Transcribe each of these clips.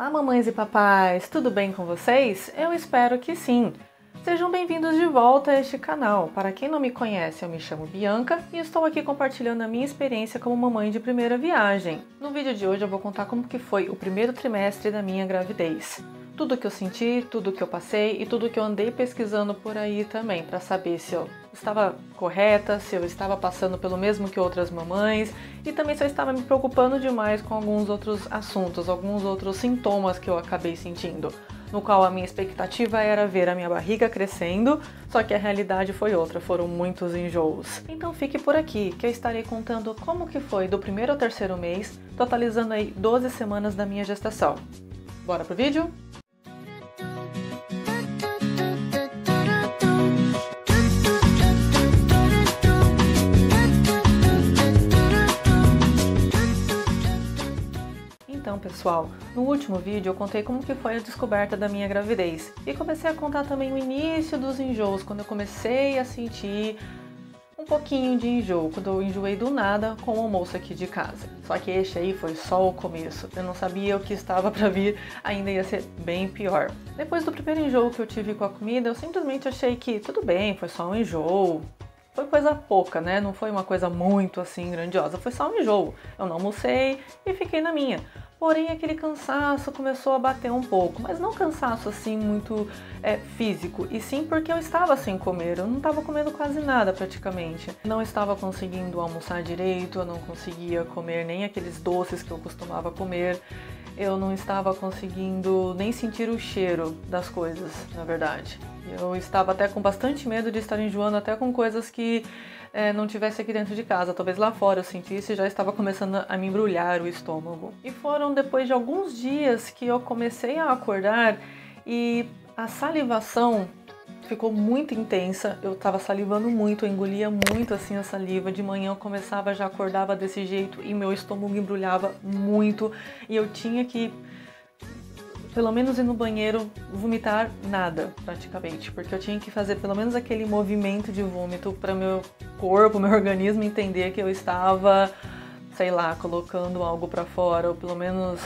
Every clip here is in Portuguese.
Olá, mamães e papais, tudo bem com vocês? Eu espero que sim! Sejam bem-vindos de volta a este canal. Para quem não me conhece, eu me chamo Bianca e estou aqui compartilhando a minha experiência como mamãe de primeira viagem. No vídeo de hoje eu vou contar como que foi o primeiro trimestre da minha gravidez. Tudo que eu senti, tudo que eu passei e tudo que eu andei pesquisando por aí também, para saber se eu estava correta, se eu estava passando pelo mesmo que outras mamães e também se eu estava me preocupando demais com alguns outros assuntos, alguns outros sintomas que eu acabei sentindo, no qual a minha expectativa era ver a minha barriga crescendo, só que a realidade foi outra, foram muitos enjoos. Então fique por aqui, que eu estarei contando como que foi do primeiro ao terceiro mês, totalizando aí 12 semanas da minha gestação. Bora pro vídeo? Então, pessoal, no último vídeo eu contei como que foi a descoberta da minha gravidez e comecei a contar também o início dos enjoos, quando eu comecei a sentir um pouquinho de enjoo, quando eu enjoei do nada com o almoço aqui de casa. Só que este aí foi só o começo, eu não sabia o que estava para vir, ainda ia ser bem pior. Depois do primeiro enjoo que eu tive com a comida, eu simplesmente achei que tudo bem, foi só um enjoo. Foi coisa pouca, né? Não foi uma coisa muito assim grandiosa, foi só um enjoo. Eu não almocei e fiquei na minha. Porém, aquele cansaço começou a bater um pouco, mas não cansaço assim muito físico, e sim porque eu estava sem comer, eu não estava comendo quase nada praticamente. Não estava conseguindo almoçar direito, eu não conseguia comer nem aqueles doces que eu costumava comer, eu não estava conseguindo nem sentir o cheiro das coisas, na verdade. Eu estava até com bastante medo de estar enjoando até com coisas que não tivesse aqui dentro de casa, talvez lá fora eu sentisse e já estava começando a me embrulhar o estômago. E foram depois de alguns dias que eu comecei a acordar e a salivação ficou muito intensa, eu estava salivando muito, eu engolia muito assim a saliva, de manhã eu começava, já acordava desse jeito e meu estômago embrulhava muito e eu tinha que pelo menos ir no banheiro, vomitar nada, praticamente, porque eu tinha que fazer pelo menos aquele movimento de vômito para meu corpo, meu organismo entender que eu estava, sei lá, colocando algo para fora, ou pelo menos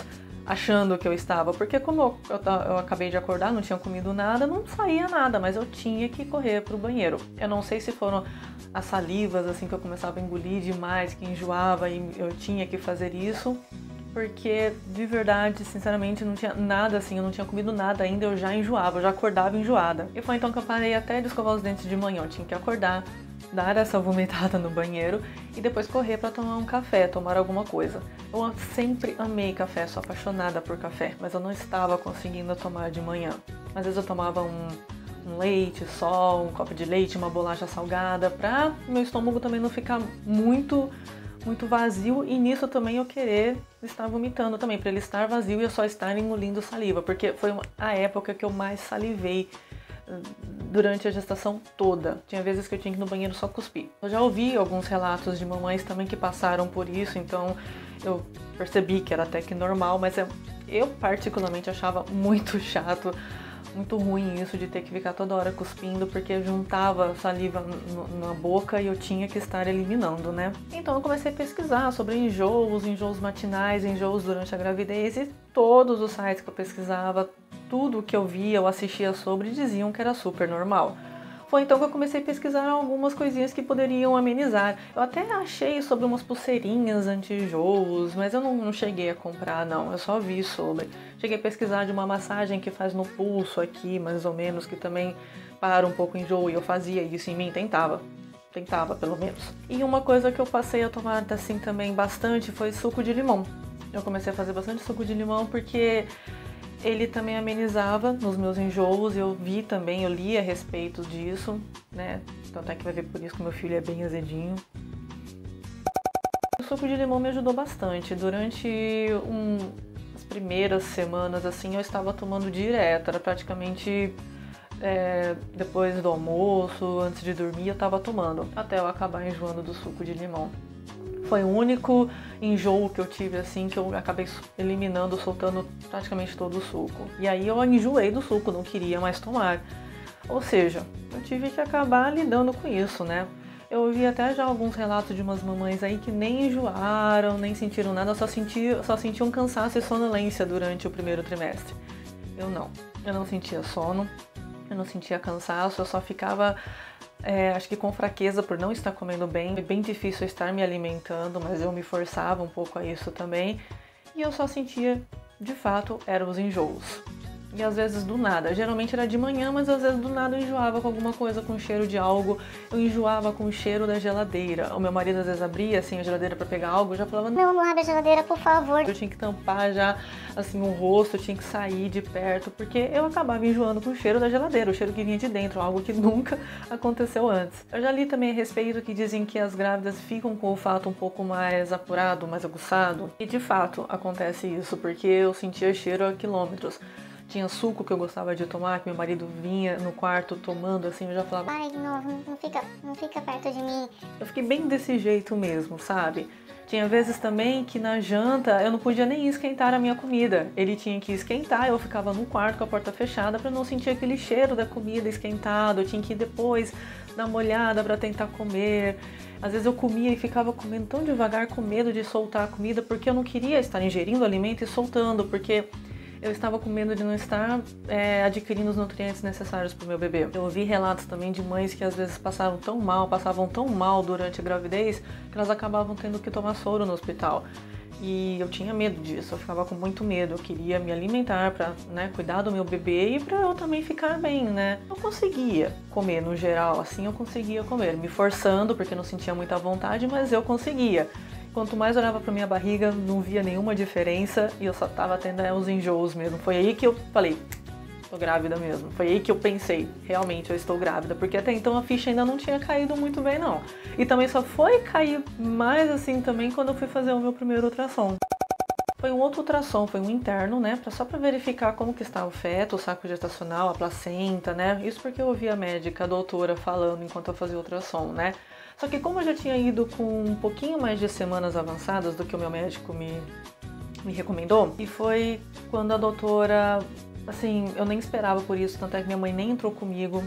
achando que eu estava, porque como eu acabei de acordar, não tinha comido nada, não saía nada, mas eu tinha que correr pro banheiro. Eu não sei se foram as salivas, assim, que eu começava a engolir demais, que enjoava e eu tinha que fazer isso, porque de verdade, sinceramente, não tinha nada assim, eu não tinha comido nada ainda, eu já enjoava, eu já acordava enjoada. E foi então que eu parei até de escovar os dentes de manhã, eu tinha que acordar, dar essa vomitada no banheiro e depois correr para tomar um café, tomar alguma coisa. Eu sempre amei café, sou apaixonada por café, mas eu não estava conseguindo tomar de manhã. Às vezes eu tomava um leite só, um copo de leite, uma bolacha salgada, para meu estômago também não ficar muito vazio e nisso também eu querer estar vomitando também, para ele estar vazio e eu só estar engolindo saliva, porque foi a época que eu mais salivei durante a gestação toda. Tinha vezes que eu tinha que ir no banheiro só cuspir. Eu já ouvi alguns relatos de mamães também que passaram por isso, então eu percebi que era até que normal, mas eu particularmente achava muito chato, muito ruim isso de ter que ficar toda hora cuspindo, porque juntava saliva na boca e eu tinha que estar eliminando, né? Então eu comecei a pesquisar sobre enjoos matinais, enjoos durante a gravidez, e todos os sites que eu pesquisava, tudo que eu via ou assistia sobre diziam que era super normal. Foi então que eu comecei a pesquisar algumas coisinhas que poderiam amenizar. Eu até achei sobre umas pulseirinhas anti-enjoos, mas eu não cheguei a comprar não, eu só vi sobre. Cheguei a pesquisar de uma massagem que faz no pulso aqui, mais ou menos, que também para um pouco o enjoo, e eu fazia isso em mim, tentava pelo menos. E uma coisa que eu passei a tomar assim também bastante foi suco de limão. Eu comecei a fazer bastante suco de limão porque ele também amenizava nos meus enjoos, eu vi também, eu li a respeito disso, né? Então até que vai ver por isso que meu filho é bem azedinho. O suco de limão me ajudou bastante. Durante as primeiras semanas, assim, eu estava tomando direto, era praticamente depois do almoço, antes de dormir, eu estava tomando, até eu acabar enjoando do suco de limão. Foi o único enjoo que eu tive, assim, que eu acabei eliminando, soltando praticamente todo o suco. E aí eu enjoei do suco, não queria mais tomar. Ou seja, eu tive que acabar lidando com isso, né? Eu ouvi até já alguns relatos de umas mamães aí que nem enjoaram, nem sentiram nada, só sentiam cansaço e sonolência durante o primeiro trimestre. Eu não. Eu não sentia sono, eu não sentia cansaço, eu só ficava, acho que com fraqueza por não estar comendo bem. É bem difícil estar me alimentando, mas eu me forçava um pouco a isso também. E eu só sentia, de fato, eram os enjoos. E às vezes do nada, geralmente era de manhã, mas às vezes do nada eu enjoava com alguma coisa, com cheiro de algo, eu enjoava com o cheiro da geladeira. O meu marido às vezes abria assim a geladeira para pegar algo, eu já falava, não abre a geladeira, por favor. Eu tinha que tampar já assim o rosto, eu tinha que sair de perto, porque eu acabava enjoando com o cheiro da geladeira, o cheiro que vinha de dentro, algo que nunca aconteceu antes. Eu já li também a respeito que dizem que as grávidas ficam com o olfato um pouco mais apurado, mais aguçado, e de fato acontece isso, porque eu sentia cheiro a quilômetros. Tinha suco que eu gostava de tomar, que meu marido vinha no quarto tomando, assim, eu já falava, ai, não fica perto de mim. Eu fiquei bem desse jeito mesmo, sabe? Tinha vezes também que na janta eu não podia nem esquentar a minha comida. Ele tinha que esquentar, eu ficava no quarto com a porta fechada para não sentir aquele cheiro da comida esquentada. Eu tinha que ir depois dar uma olhada para tentar comer. Às vezes eu comia e ficava comendo tão devagar com medo de soltar a comida, porque eu não queria estar ingerindo alimento e soltando, porque eu estava com medo de não estar adquirindo os nutrientes necessários para o meu bebê. Eu ouvi relatos também de mães que às vezes passavam tão mal durante a gravidez, que elas acabavam tendo que tomar soro no hospital. E eu tinha medo disso, eu ficava com muito medo. Eu queria me alimentar para, cuidar do meu bebê e para eu também ficar bem, né? Eu conseguia comer no geral, assim eu conseguia comer, me forçando porque não sentia muita vontade, mas eu conseguia. Quanto mais olhava para minha barriga, não via nenhuma diferença e eu só tava tendo os enjoos mesmo. Foi aí que eu falei, tô grávida mesmo. Foi aí que eu pensei, realmente eu estou grávida, porque até então a ficha ainda não tinha caído muito bem não. E também só foi cair mais assim também quando eu fui fazer o meu primeiro ultrassom. Foi um outro ultrassom, foi um interno, né, só para verificar como que está o feto, o saco gestacional, a placenta, né. Isso porque eu ouvi a médica, a doutora, falando enquanto eu fazia o ultrassom, né. Só que como eu já tinha ido com um pouquinho mais de semanas avançadas do que o meu médico me recomendou, e foi quando a doutora, assim, eu nem esperava por isso, tanto é que minha mãe nem entrou comigo.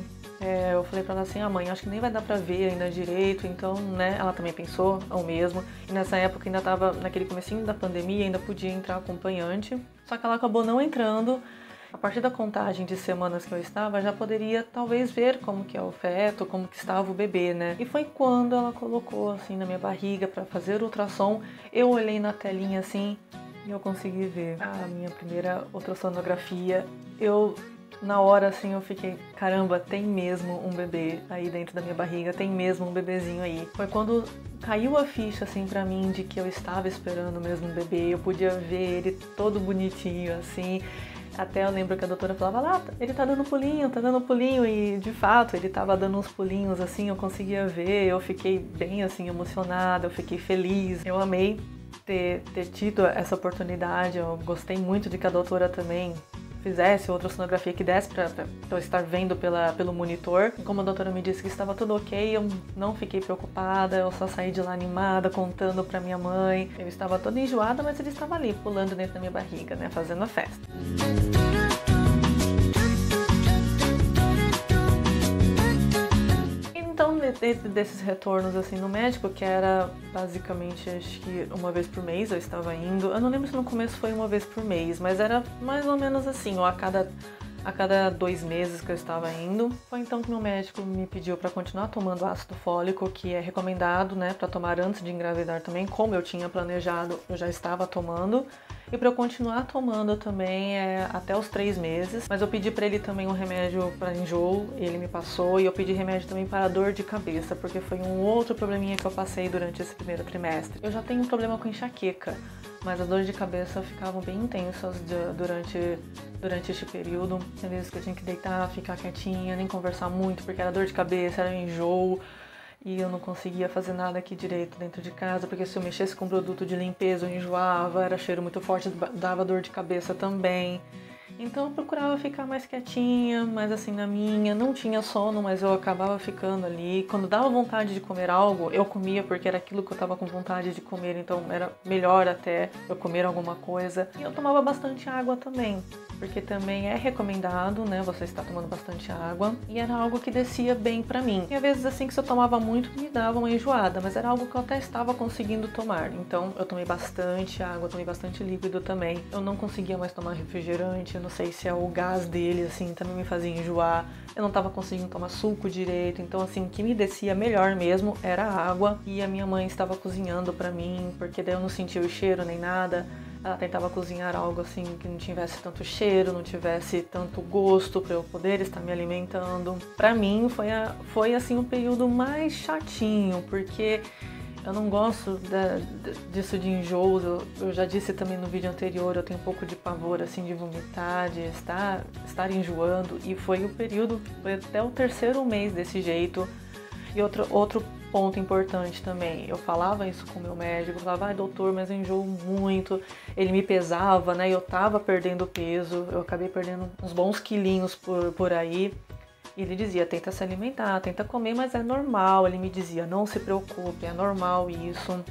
Eu falei pra ela assim, mãe, acho que nem vai dar pra ver ainda direito, então, né, ela também pensou o mesmo. E nessa época ainda tava naquele comecinho da pandemia, ainda podia entrar acompanhante, só que ela acabou não entrando. A partir da contagem de semanas que eu estava, já poderia talvez ver como que é o feto, como que estava o bebê, né? E foi quando ela colocou assim na minha barriga para fazer o ultrassom, eu olhei na telinha assim e eu consegui ver a minha primeira ultrassonografia. Na hora assim eu fiquei, caramba, tem mesmo um bebê aí dentro da minha barriga, tem mesmo um bebezinho aí. Foi quando caiu a ficha assim pra mim de que eu estava esperando mesmo um bebê, eu podia ver ele todo bonitinho assim. Até eu lembro que a doutora falava lá, ele tá dando pulinho, e de fato ele tava dando uns pulinhos assim, eu conseguia ver, eu fiquei bem assim emocionada, eu fiquei feliz, eu amei ter tido essa oportunidade, eu gostei muito de que a doutora também fizesse outra sonografia que desse pra eu estar vendo pelo monitor. E como a doutora me disse que estava tudo ok, eu não fiquei preocupada, eu só saí de lá animada, contando pra minha mãe. Eu estava toda enjoada, mas ele estava ali, pulando dentro da minha barriga, né, fazendo a festa. Então, desses retornos assim no médico, que era basicamente, acho que uma vez por mês eu estava indo. Eu não lembro se no começo foi uma vez por mês, mas era mais ou menos assim, ou a cada 2 meses que eu estava indo. Foi então que meu médico me pediu para continuar tomando ácido fólico, que é recomendado, né, para tomar antes de engravidar também, como eu tinha planejado, eu já estava tomando. E para eu continuar tomando também até os 3 meses. Mas eu pedi para ele também um remédio para enjoo, ele me passou. E eu pedi remédio também para dor de cabeça, porque foi um outro probleminha que eu passei durante esse primeiro trimestre. Eu já tenho um problema com enxaqueca, mas as dores de cabeça ficavam bem intensas durante este período. Tem vezes que eu tinha que deitar, ficar quietinha, nem conversar muito, porque era dor de cabeça, era enjoo. E eu não conseguia fazer nada aqui direito dentro de casa, porque se eu mexesse com produto de limpeza eu enjoava, era cheiro muito forte, dava dor de cabeça também. Então eu procurava ficar mais quietinha, mais assim na minha, não tinha sono, mas eu acabava ficando ali. Quando dava vontade de comer algo, eu comia porque era aquilo que eu tava com vontade de comer, então era melhor até eu comer alguma coisa. E eu tomava bastante água também. porque também é recomendado, né, você estar tomando bastante água, e era algo que descia bem pra mim. E às vezes assim que se eu tomava muito, me dava uma enjoada, mas era algo que eu até estava conseguindo tomar. Então eu tomei bastante água, tomei bastante líquido também. Eu não conseguia mais tomar refrigerante, eu não sei se é o gás dele, assim, também me fazia enjoar. Eu não estava conseguindo tomar suco direito, então assim, o que me descia melhor mesmo era a água. E a minha mãe estava cozinhando pra mim, porque daí eu não sentia o cheiro nem nada. Ela tentava cozinhar algo assim que não tivesse tanto cheiro, não tivesse tanto gosto para eu poder estar me alimentando. Pra mim foi assim o período mais chatinho, porque eu não gosto disso de enjoo. Eu já disse também no vídeo anterior, eu tenho um pouco de pavor assim de vomitar, de estar enjoando. E foi o período, foi até o 3º mês desse jeito. E outro ponto importante também, eu falava isso com o meu médico, eu falava, ai doutor, mas eu enjoo muito. Ele me pesava, né, eu tava perdendo peso, eu acabei perdendo uns bons quilinhos por aí. E ele dizia, tenta se alimentar, tenta comer, mas é normal. Ele me dizia, não se preocupe, é normal isso.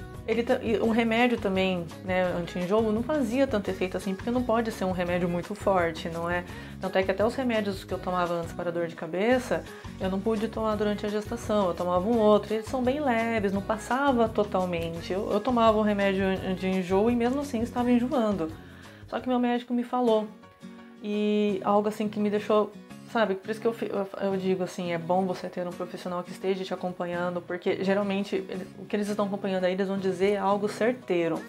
Um remédio também, né, anti-enjoo, não fazia tanto efeito assim, porque não pode ser um remédio muito forte, não é? Tanto é que até os remédios que eu tomava antes para dor de cabeça, eu não pude tomar durante a gestação, eu tomava um outro, eles são bem leves, não passava totalmente. Eu tomava um remédio anti-enjoo e mesmo assim estava enjoando. Só que meu médico me falou, e algo assim que me deixou... Sabe, por isso que eu digo assim, é bom você ter um profissional que esteja te acompanhando, porque geralmente o que eles estão acompanhando aí, eles vão dizer algo certeiro.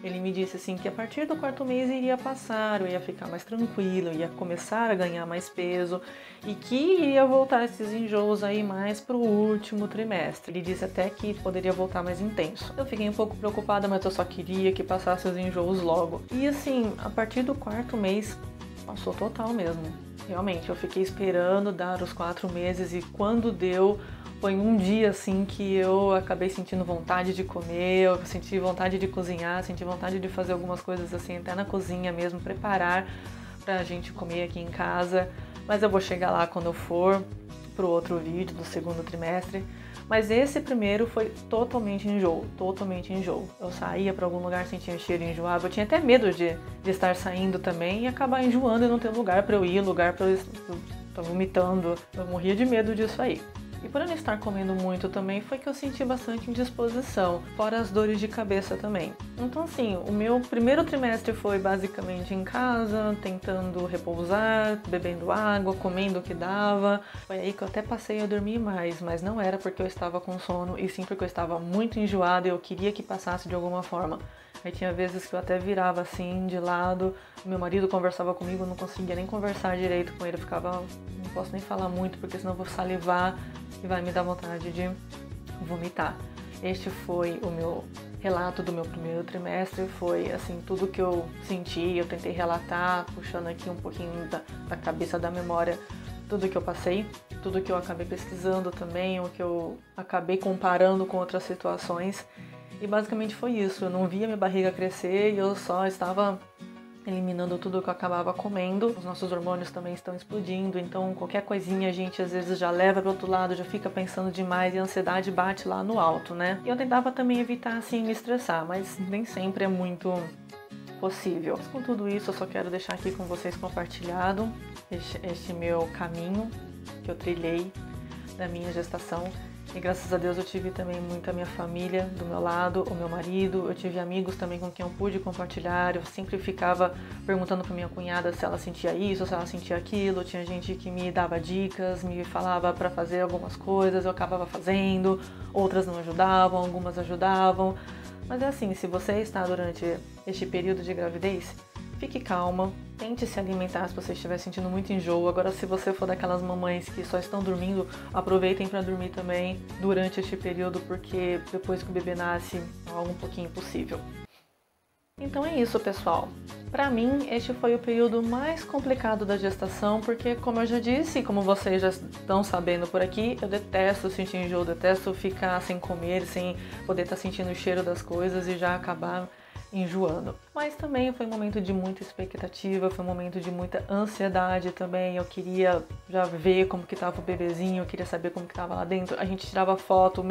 Ele me disse assim que a partir do 4º mês iria passar, eu ia ficar mais tranquilo, ia começar a ganhar mais peso e que iria voltar esses enjoos aí mais pro último trimestre. Ele disse até que poderia voltar mais intenso. Eu fiquei um pouco preocupada, mas eu só queria que passasse os enjoos logo. E assim, a partir do 4º mês, passou total mesmo. Realmente, eu fiquei esperando dar os 4 meses e quando deu, foi um dia assim que eu acabei sentindo vontade de comer, eu senti vontade de cozinhar, senti vontade de fazer algumas coisas assim, até na cozinha mesmo, preparar pra gente comer aqui em casa. Mas eu vou chegar lá quando eu for pro outro vídeo do 2º trimestre. Mas esse primeiro foi totalmente enjoo, totalmente enjoo. Eu saía para algum lugar, sentia cheiro e enjoava. Eu tinha até medo de estar saindo também e acabar enjoando e não ter lugar para eu ir, lugar para eu estar vomitando. Eu morria de medo disso aí. E por eu não estar comendo muito também, foi que eu senti bastante indisposição, fora as dores de cabeça também. Então assim, o meu primeiro trimestre foi basicamente em casa, tentando repousar, bebendo água, comendo o que dava. Foi aí que eu até passei a dormir mais, mas não era porque eu estava com sono, e sim porque eu estava muito enjoada e eu queria que passasse de alguma forma. Aí tinha vezes que eu até virava assim, de lado, meu marido conversava comigo, eu não conseguia nem conversar direito com ele, eu ficava, não posso nem falar muito porque senão eu vou salivar e vai me dar vontade de vomitar. Este foi o meu relato do meu primeiro trimestre, foi assim, tudo que eu senti, eu tentei relatar, puxando aqui um pouquinho da cabeça, da memória, tudo que eu passei, tudo que eu acabei pesquisando também, o que eu acabei comparando com outras situações. E basicamente foi isso, eu não via minha barriga crescer e eu só estava eliminando tudo que eu acabava comendo. Os nossos hormônios também estão explodindo, então qualquer coisinha a gente às vezes já leva para o outro lado, já fica pensando demais e a ansiedade bate lá no alto, né? E eu tentava também evitar assim me estressar, mas nem sempre é muito possível. Mas com tudo isso eu só quero deixar aqui com vocês compartilhado este meu caminho que eu trilhei da minha gestação. E graças a Deus eu tive também muita minha família do meu lado, o meu marido, eu tive amigos também com quem eu pude compartilhar. Eu sempre ficava perguntando para minha cunhada se ela sentia isso, se ela sentia aquilo. Tinha gente que me dava dicas, me falava para fazer algumas coisas, eu acabava fazendo, outras não ajudavam, algumas ajudavam. Mas é assim, se você está durante este período de gravidez, fique calma, tente se alimentar se você estiver sentindo muito enjoo. Agora, se você for daquelas mamães que só estão dormindo, aproveitem para dormir também durante este período, porque depois que o bebê nasce, é algo um pouquinho impossível. Então é isso, pessoal. Para mim, este foi o período mais complicado da gestação, porque, como eu já disse, e como vocês já estão sabendo por aqui, eu detesto sentir enjoo, detesto ficar sem comer, sem poder estar sentindo o cheiro das coisas e já acabar enjoando. Mas também foi um momento de muita expectativa, foi um momento de muita ansiedade também. Eu queria já ver como que tava o bebezinho, eu queria saber como que tava lá dentro. A gente tirava foto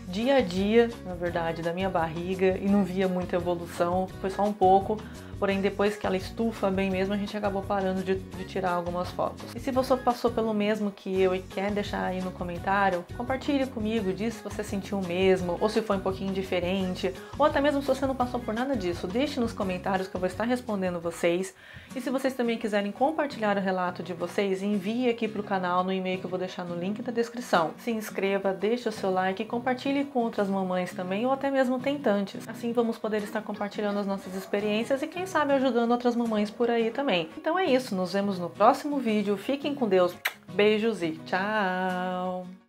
dia a dia, na verdade, da minha barriga e não via muita evolução, foi só um pouco, porém depois que ela estufa bem mesmo, a gente acabou parando de tirar algumas fotos. E se você passou pelo mesmo que eu e quer deixar aí no comentário, compartilhe comigo, diz se você sentiu o mesmo, ou se foi um pouquinho diferente, ou até mesmo se você não passou por nada disso, deixe nos comentários que eu vou estar respondendo vocês. E se vocês também quiserem compartilhar o relato de vocês, envie aqui para o canal no e-mail que eu vou deixar no link da descrição. Se inscreva, deixe o seu like e compartilhe com outras mamães também, ou até mesmo tentantes. Assim vamos poder estar compartilhando as nossas experiências e quem sabe ajudando outras mamães por aí também. Então é isso, nos vemos no próximo vídeo, fiquem com Deus, beijos e tchau!